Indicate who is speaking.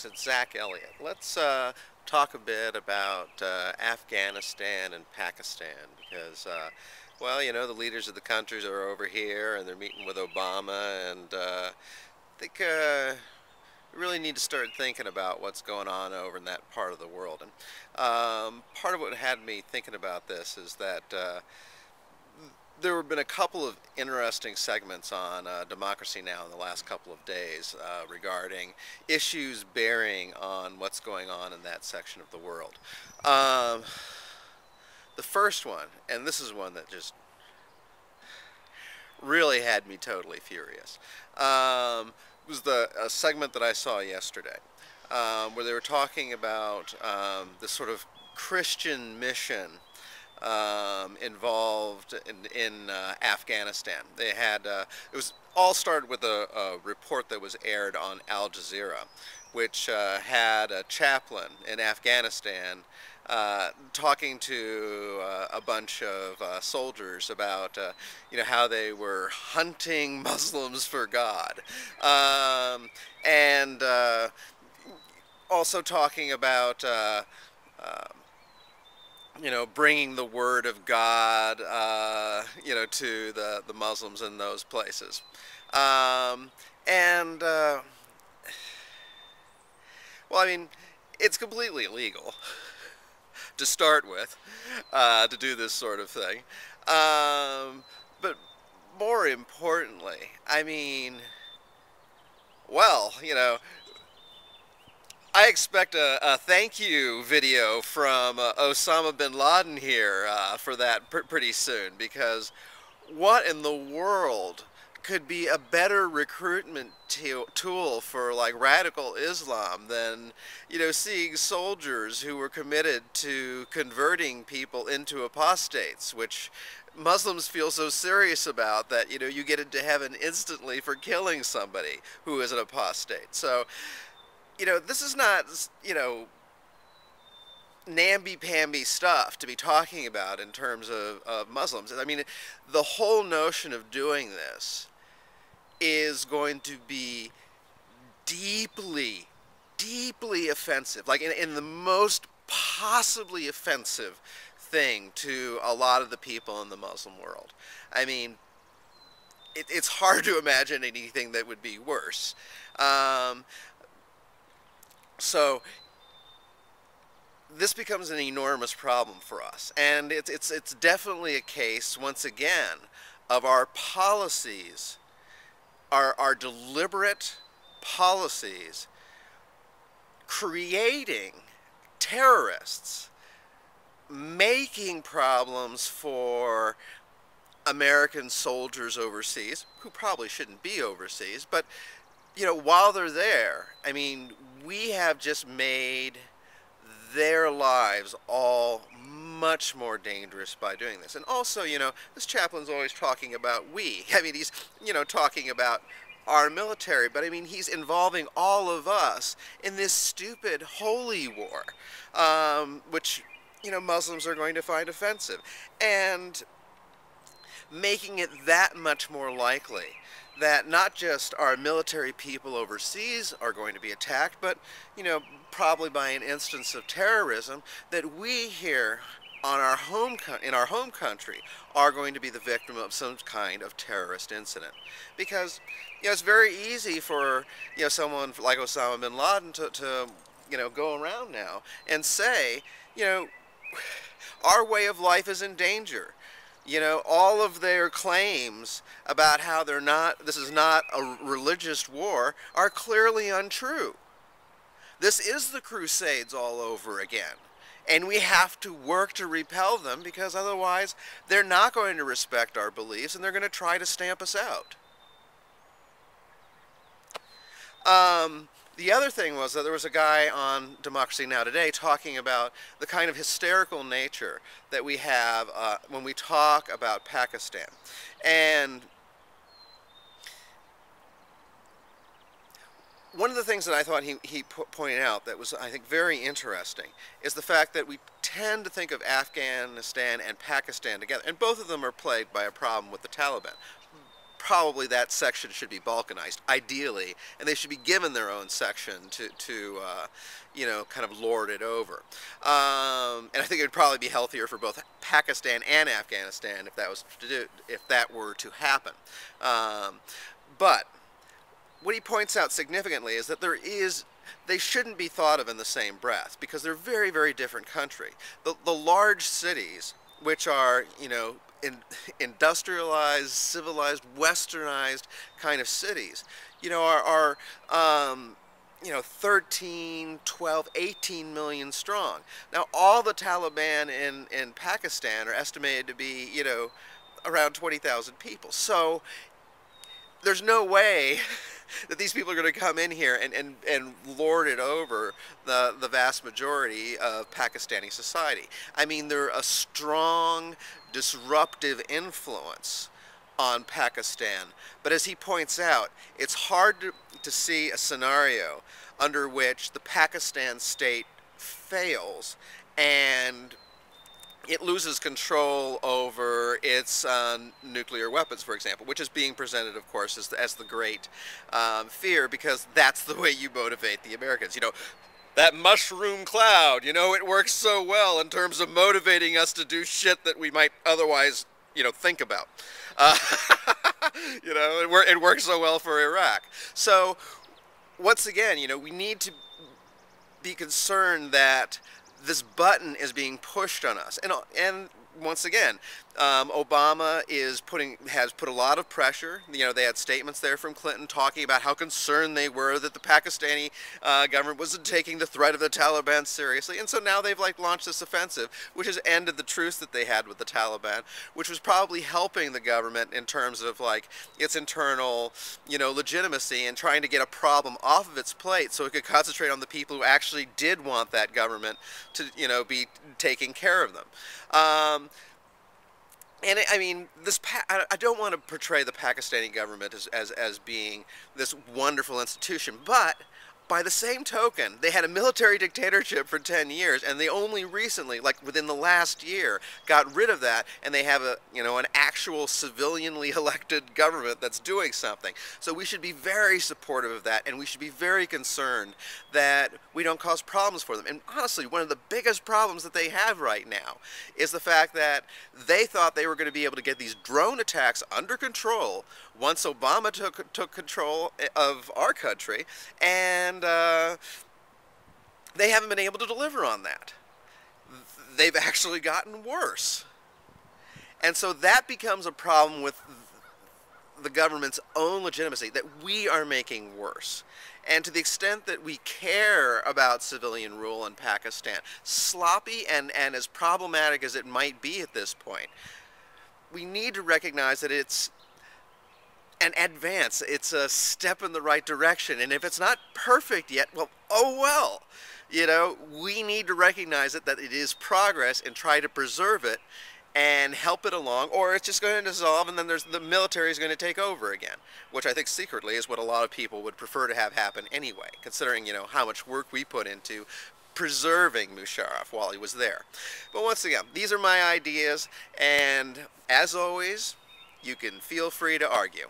Speaker 1: folks, it's Zach Elliott. Let's talk a bit about Afghanistan and Pakistan because, well, you know, the leaders of the countries are over here and they're meeting with Obama, and I think we really need to start thinking about what's going on over in that part of the world. And part of what had me thinking about this is that there have been a couple of interesting segments on Democracy Now! In the last couple of days regarding issues bearing on what's going on in that section of the world. The first one, and this is one that just really had me totally furious, was a segment that I saw yesterday where they were talking about this sort of Christian mission involved in Afghanistan. They had it was all started with a report that was aired on Al Jazeera, which had a chaplain in Afghanistan talking to a bunch of soldiers about you know, how they were hunting Muslims for God, and also talking about you know, bringing the word of God, you know, to the Muslims in those places. And, well, I mean, it's completely illegal to start with, to do this sort of thing. But more importantly, I mean, well, you know, I expect a thank you video from Osama bin Laden here for that pretty soon, because what in the world could be a better recruitment tool for like radical Islam than, you know, seeing soldiers who were committed to converting people into apostates, which Muslims feel so serious about that, you know, you get into heaven instantly for killing somebody who is an apostate. So, you know, this is not, you know, namby-pamby stuff to be talking about in terms of Muslims. I mean, the whole notion of doing this is going to be deeply, deeply offensive, like in the most possibly offensive thing to a lot of the people in the Muslim world. I mean, it's hard to imagine anything that would be worse. So this becomes an enormous problem for us, and it's definitely a case, once again, of our policies, our deliberate policies creating terrorists, making problems for American soldiers overseas, who probably shouldn't be overseas, but you know, while they're there, I mean, we have just made their lives all much more dangerous by doing this. And also, you know, this chaplain's always talking about we. I mean, he's, you know, talking about our military, but I mean, he's involving all of us in this stupid holy war, which, you know, Muslims are going to find offensive, and making it that much more likely that not just our military people overseas are going to be attacked, but, you know, probably by an instance of terrorism, that we here on our in our home country are going to be the victim of some kind of terrorist incident. Because, you know, it's very easy for, you know, someone like Osama bin Laden to you know, go around now and say, you know, our way of life is in danger. You know, all of their claims about how this is not a religious war are clearly untrue. This is the Crusades all over again. And we have to work to repel them, because otherwise they're not going to respect our beliefs and they're going to try to stamp us out. The other thing was that there was a guy on Democracy Now! Today talking about the kind of hysterical nature that we have when we talk about Pakistan. And one of the things that I thought he pointed out that was, I think, very interesting is the fact that we tend to think of Afghanistan and Pakistan together, and both of them are plagued by a problem with the Taliban. probably that section should be balkanized, ideally, and they should be given their own section to you know, kind of lord it over. And I think it would probably be healthier for both Pakistan and Afghanistan if that was to do, if that were to happen. But what he points out significantly is that they shouldn't be thought of in the same breath, because they're very, very different country. The large cities, which are, you know, industrialized, civilized, westernized kind of cities, you know, are you know, 13, 12, 18 million strong. Now, all the Taliban in Pakistan are estimated to be, you know, around 20,000 people. So there's no way that these people are going to come in here and lord it over the vast majority of Pakistani society. I mean, they're a strong, disruptive influence on Pakistan. But as he points out, it's hard to see a scenario under which the Pakistan state fails and it loses control over its nuclear weapons, for example, which is being presented, of course, as the great fear, because that's the way you motivate the Americans. You know, that mushroom cloud, you know, it works so well in terms of motivating us to do shit that we might otherwise, you know, think about. You know, it works so well for Iraq. So, once again, you know, we need to be concerned that this button is being pushed on us. And once again, Obama has put a lot of pressure. You know, they had statements there from Clinton talking about how concerned they were that the Pakistani government wasn't taking the threat of the Taliban seriously. And so now they've like launched this offensive, which has ended the truce that they had with the Taliban, which was probably helping the government in terms of like its internal, you know, legitimacy and trying to get a problem off of its plate so it could concentrate on the people who actually did want that government to, you know, be taking care of them. And I mean, I don't want to portray the Pakistani government as being this wonderful institution, but by the same token, they had a military dictatorship for 10 years, and they only recently, like within the last year, got rid of that, and they have a, you know, an actual civilianly elected government that's doing something. So we should be very supportive of that, and we should be very concerned that we don't cause problems for them. And honestly, one of the biggest problems that they have right now is the fact that they thought they were going to be able to get these drone attacks under control once Obama took control of our country, and they haven't been able to deliver on that. They've actually gotten worse. And so that becomes a problem with the government's own legitimacy, that we are making worse. And to the extent that we care about civilian rule in Pakistan, sloppy and as problematic as it might be at this point, we need to recognize that it's an advance. It's a step in the right direction. And if it's not perfect yet, well, oh well. You know, we need to recognize it, that it is progress, and try to preserve it and help it along, or it's just going to dissolve and then the military is going to take over again, which I think secretly is what a lot of people would prefer to have happen anyway, considering, you know, how much work we put into preserving Musharraf while he was there. But once again, these are my ideas, and as always, you can feel free to argue.